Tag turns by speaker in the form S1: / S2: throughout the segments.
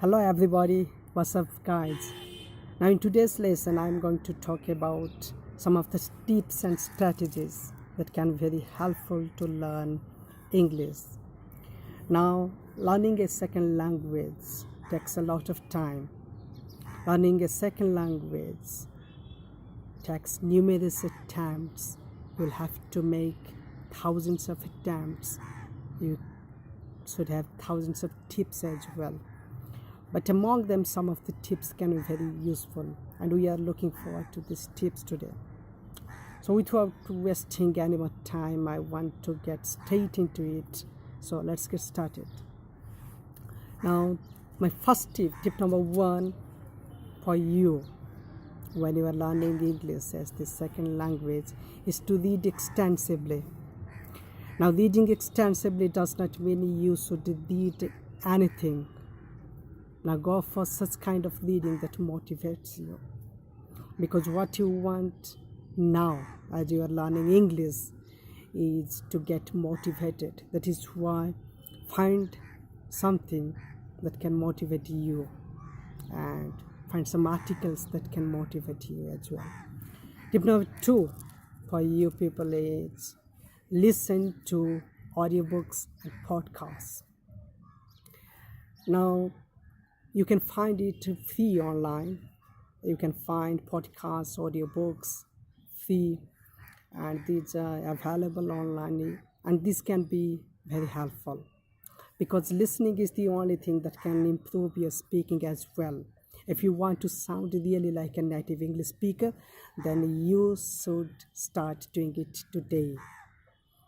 S1: Hello everybody, what's up guys? Now in today's lesson I'm going to talk about some of the tips and strategies that can be very helpful to learn English. Now learning a second language takes a lot of time. Learning a second language takes numerous attempts. You'll have to make thousands of attempts. You should have thousands of tips as well. But among them, some of the tips can be very useful, and we are looking forward to these tips today. So without wasting any more time, I want to get straight into it. So let's get started. Now, my first tip number one for you when you are learning English as the second language is to read extensively. Now, reading extensively does not mean you should read anything. Now go for such kind of reading that motivates you, because what you want now as you are learning English is to get motivated. That is why find something that can motivate you and find some articles that can motivate you as well. Tip number two for you people is listen to audiobooks and podcasts. Now you can find it free online. You can find podcasts, audiobooks free, and these are available online. And this can be very helpful because listening is the only thing that can improve your speaking as well. If you want to sound really like a native English speaker, then you should start doing it today.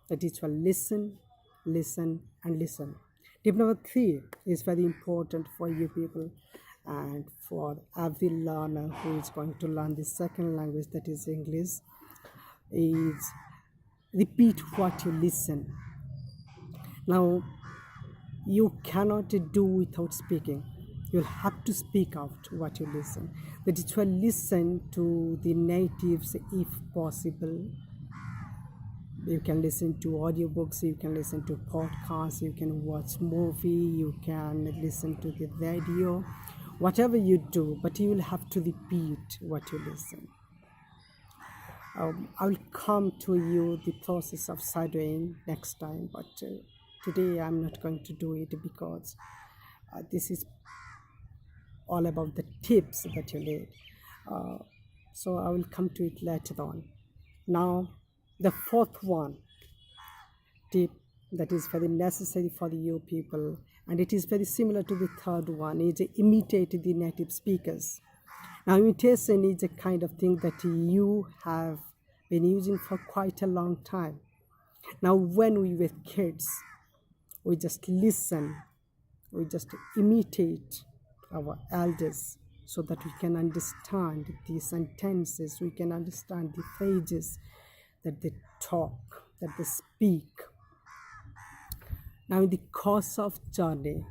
S1: That is for listen, listen, and listen. Tip number three is very important for you people and for every learner who is going to learn the second language, that is English, is repeat what you listen. Now, you cannot do without speaking. You'll have to speak out what you listen. That is why listen to the natives if possible. You can listen to audiobooks, you can listen to podcasts, you can watch movie, you can listen to the radio, whatever you do, but you will have to repeat what you listen. I will come to you the process of shadowing next time, but today I'm not going to do it because this is all about the tips that you need. So I will come to it later on. Now, the fourth one tip that is very necessary for you people, and it is very similar to the third one, is imitate the native speakers. Now, imitation is a kind of thing that you have been using for quite a long time. Now, when we were kids, we just listen, we just imitate our elders so that we can understand the sentences, we can understand the phrases that they talk, that they speak. Now in the course of journey,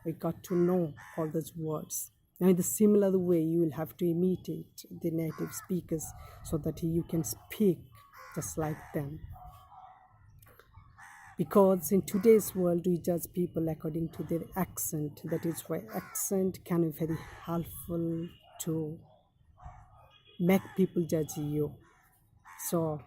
S1: we got to know all those words. Now in the similar way, you will have to imitate the native speakers so that you can speak just like them. Because in today's world, we judge people according to their accent. That is why accent can be very helpful to make people judge you. So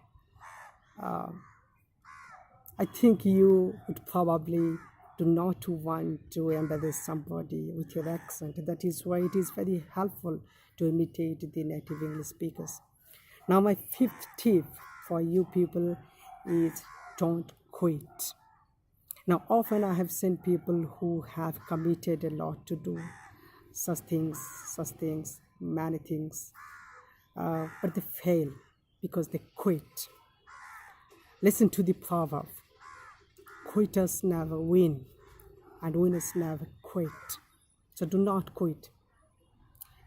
S1: I think you would probably do not want to embarrass somebody with your accent. That is why it is very helpful to imitate the native English speakers. Now my fifth tip for you people is don't quit. Now often I have seen people who have committed a lot to do such things, many things, but they fail because they quit. Listen to the proverb: quitters never win, and winners never quit. So do not quit.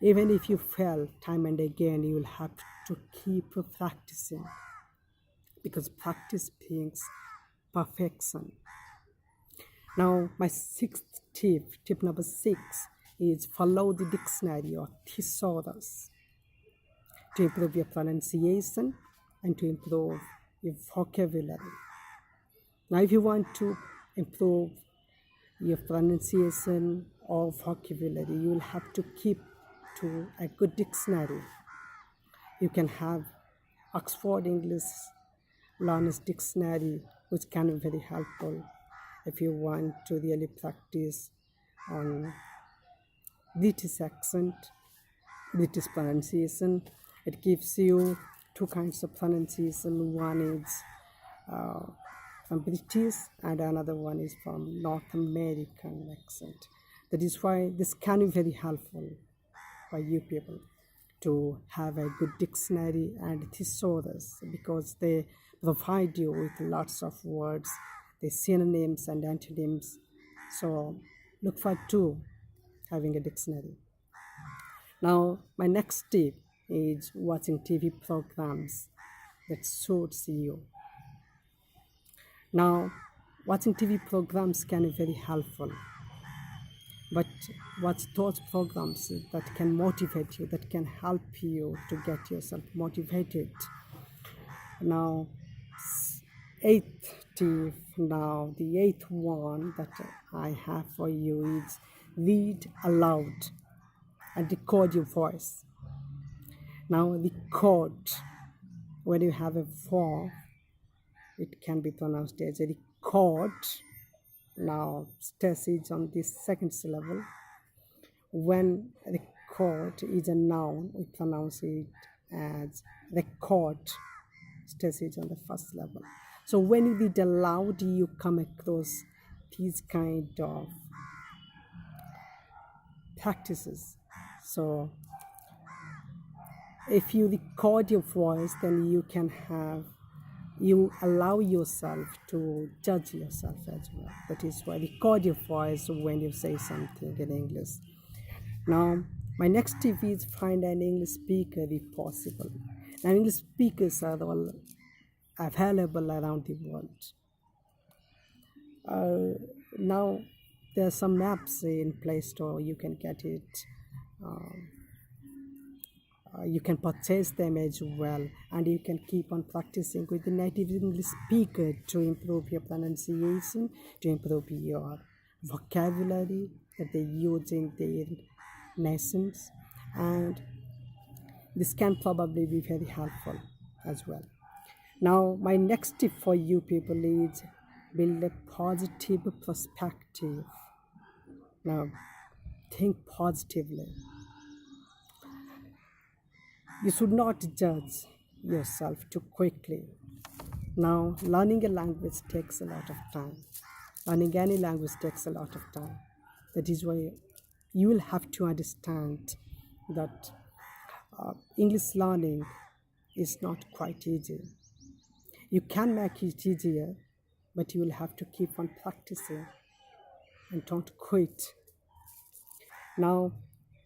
S1: Even if you fail time and again, you will have to keep practicing, because practice brings perfection. Now, my sixth tip number 6, is follow the dictionary or thesaurus to improve your pronunciation and to improve your vocabulary. Now, if you want to improve your pronunciation or vocabulary, you will have to keep to a good dictionary. You can have Oxford English Learner's Dictionary, which can be very helpful if you want to really practice on British accent, British pronunciation. It gives you two kinds of pronunciation. One is from British and another one is from North American accent. That is why this can be very helpful for you people to have a good dictionary and thesaurus, because they provide you with lots of words, the synonyms and antonyms. So look forward to having a dictionary. Now, my next tip is watching TV programs that suits you. Now, watching TV programs can be very helpful, but watch those programs that can motivate you, that can help you to get yourself motivated. Now, eighth tip, now the eighth one that I have for you is read aloud and record your voice. Now, record, when you have a form, it can be pronounced as a record. Now, stress is on the second syllable. When record is a noun, we pronounce it as record. Stress is on the first level. So when you read aloud, you come across these kind of practices. So if you record your voice, then you allow yourself to judge yourself as well. That is why record your voice when you say something in English. Now, my next tip is find an English speaker if possible. Now, English speakers are all available around the world. Now, there are some apps in Play Store. You can get it. You can purchase them as well, and you can keep on practicing with the native English speaker to improve your pronunciation, to improve your vocabulary that they use in their nations, and this can probably be very helpful as well. Now, my next tip for you people is build a positive perspective. Now, think positively. You should not judge yourself too quickly. Now, learning a language takes a lot of time. Learning any language takes a lot of time. That is why you will have to understand that English learning is not quite easy. You can make it easier, but you will have to keep on practicing and don't quit. Now,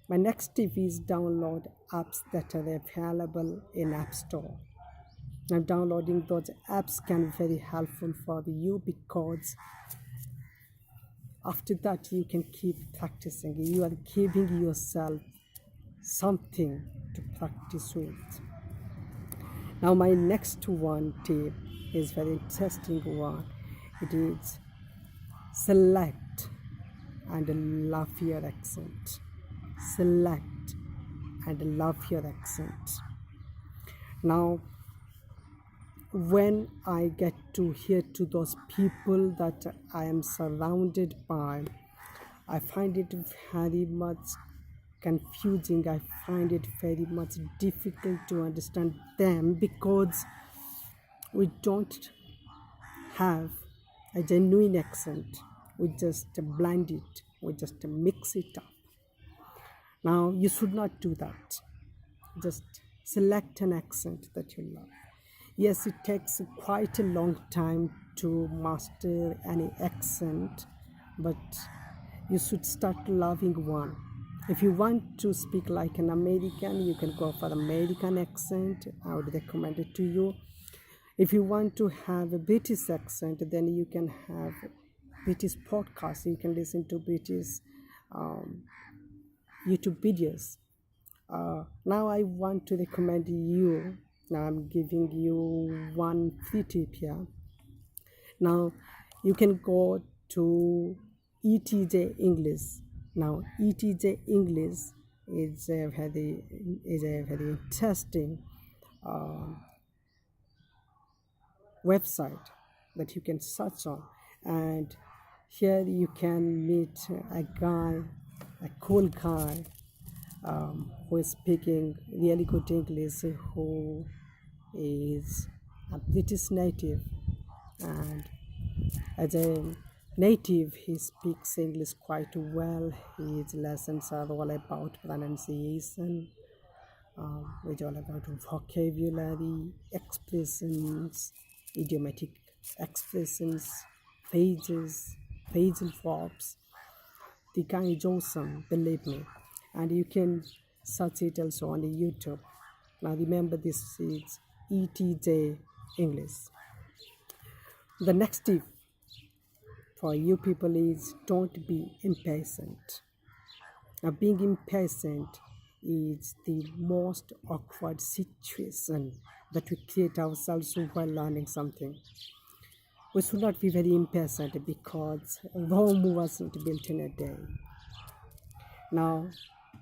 S1: my next tip is download apps that are available in App Store. Now, downloading those apps can be very helpful for you, because after that you can keep practicing. You are giving yourself something to practice with. Now, my next one tip is very interesting one. It is select and love your accent. Select and love your accent. Now, when I get to hear to those people that I am surrounded by, I find it very much confusing. I find it very much difficult to understand them, because we don't have a genuine accent. We just blend it, we just mix it up. Now, you should not do that. Just select an accent that you love. Yes, it takes quite a long time to master any accent, but you should start loving one. If you want to speak like an American, you can go for American accent. I would recommend it to you. If you want to have a British accent, then you can have British podcasts. You can listen to British YouTube videos. Now I want to recommend you. Now I'm giving you one free tip here. Now you can go to ETJ English. Now, ETJ English is a very interesting website that you can search on, and here you can meet a guy, a cool guy, who is speaking really good English, who is a British native, and as a native he speaks English quite well. His lessons are all about pronunciation, which all about vocabulary, expressions, idiomatic expressions, phrases, phrasal verbs. The guy is awesome, believe me, and you can search it also on the YouTube. Now remember, this is ETJ English. The next tip for you people is don't be impatient. Now, being impatient is the most awkward situation that we create ourselves while learning something. We should not be very impatient, because Rome wasn't built in a day. Now,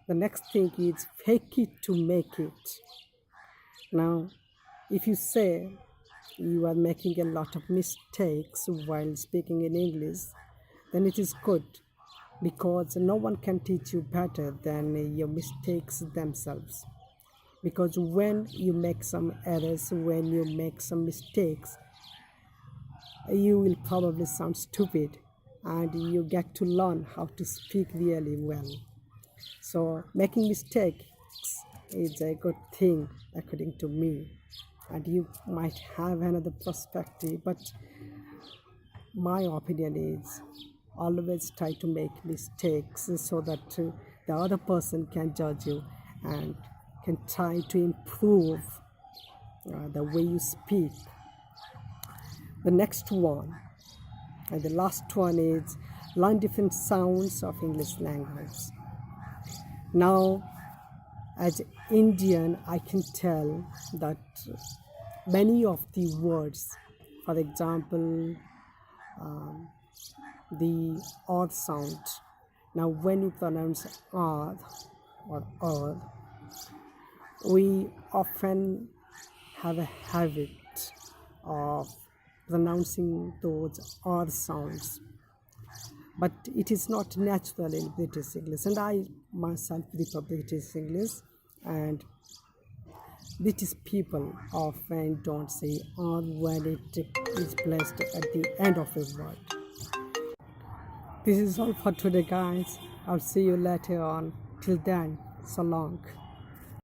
S1: the next thing is fake it to make it. Now, if you say you are making a lot of mistakes while speaking in English, then it is good, because no one can teach you better than your mistakes themselves. Because when you make some errors, when you make some mistakes, you will probably sound stupid, and you get to learn how to speak really well. So making mistakes is a good thing according to me, and you might have another perspective, but my opinion is always try to make mistakes so that the other person can judge you and can try to improve the way you speak. The next one and the last one is learn different sounds of English language. Now, as Indian, I can tell that many of the words, for example, the odd sound. Now, when you pronounce odd or odd, we often have a habit of pronouncing those odd sounds, but it is not natural in British English, and I myself prefer British English, and British people often don't say odd when it is placed at the end of a word. This is all for today, guys. I'll see you later on. Till then, so long.